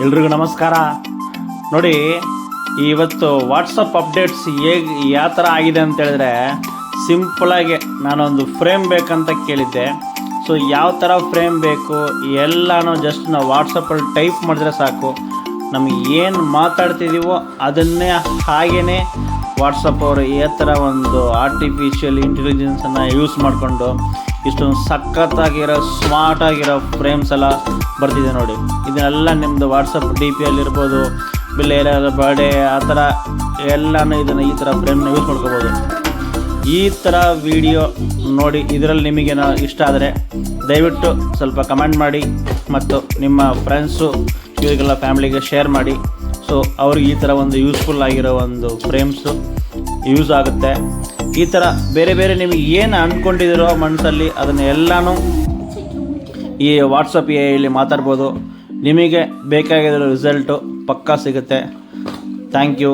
ಎಲ್ರಿಗೂ ನಮಸ್ಕಾರ. ನೋಡಿ, ಇವತ್ತು ವಾಟ್ಸಪ್ ಅಪ್ಡೇಟ್ಸ್ ಯಾವ ಥರ ಆಗಿದೆ ಅಂತ ಹೇಳಿದ್ರೆ, ಸಿಂಪಲಾಗಿ ನಾನೊಂದು ಫ್ರೇಮ್ ಬೇಕಂತ ಕೇಳಿದ್ದೆ. ಸೊ ಯಾವ ಥರ ಫ್ರೇಮ್ ಬೇಕು ಎಲ್ಲನೂ ಜಸ್ಟ್ ನಾವು ವಾಟ್ಸಪ್ಪಲ್ಲಿ ಟೈಪ್ ಮಾಡಿದ್ರೆ ಸಾಕು, ನಮಗೆ ಏನು ಮಾತಾಡ್ತಿದ್ದೀವೋ ಅದನ್ನೇ ಹಾಗೇ ವಾಟ್ಸಪ್ ಅವರು ಈ ಥರ ಒಂದು ಆರ್ಟಿಫಿಷಿಯಲ್ ಇಂಟೆಲಿಜೆನ್ಸನ್ನು ಯೂಸ್ ಮಾಡಿಕೊಂಡು ಇಷ್ಟೊಂದು ಸಖತ್ತಾಗಿರೋ ಸ್ಮಾರ್ಟಾಗಿರೋ ಫ್ರೇಮ್ಸ್ ಎಲ್ಲ ಬರ್ತಿದೆ ನೋಡಿ. ಇದನ್ನೆಲ್ಲ ನಿಮ್ಮದು ವಾಟ್ಸಪ್ ಡಿ ಪಿಯಲ್ಲಿರ್ಬೋದು, ಬಿಲ್ ಏನಾದ್ರು ಬರ್ಡೇ ಆ ಥರ ಎಲ್ಲನೂ ಇದನ್ನು ಈ ಥರ ಫ್ರೇಮ್ನ ಯೂಸ್ ಮಾಡ್ಕೋಬೋದು. ಈ ಥರ ವಿಡಿಯೋ ನೋಡಿ ಇದರಲ್ಲಿ ನಿಮಗೇನೋ ಇಷ್ಟ ಆದರೆ ದಯವಿಟ್ಟು ಸ್ವಲ್ಪ ಕಮೆಂಟ್ ಮಾಡಿ ಮತ್ತು ನಿಮ್ಮ ಫ್ರೆಂಡ್ಸು ಇವರಿಗೆಲ್ಲ ಫ್ಯಾಮಿಲಿಗೆ ಶೇರ್ ಮಾಡಿ. ಸೊ ಅವ್ರಿಗೆ ಈ ಥರ ಒಂದು ಯೂಸ್ಫುಲ್ ಆಗಿರೋ ಒಂದು ಫ್ರೇಮ್ಸು ಯೂಸ್ ಆಗುತ್ತೆ. ಈ ಥರ ಬೇರೆ ಬೇರೆ ನಿಮಗೆ ಏನು ಅಂದ್ಕೊಂಡಿದ್ದೀರೋ ಮನಸ್ಸಲ್ಲಿ ಅದನ್ನು ಎಲ್ಲನೂ ಈ ವಾಟ್ಸಪ್ ಇಲ್ಲಿ ಮಾತಾಡ್ಬೋದು. ನಿಮಗೆ ಬೇಕಾಗಿರೋ ರಿಸಲ್ಟು ಪಕ್ಕಾ ಸಿಗುತ್ತೆ. Thank you.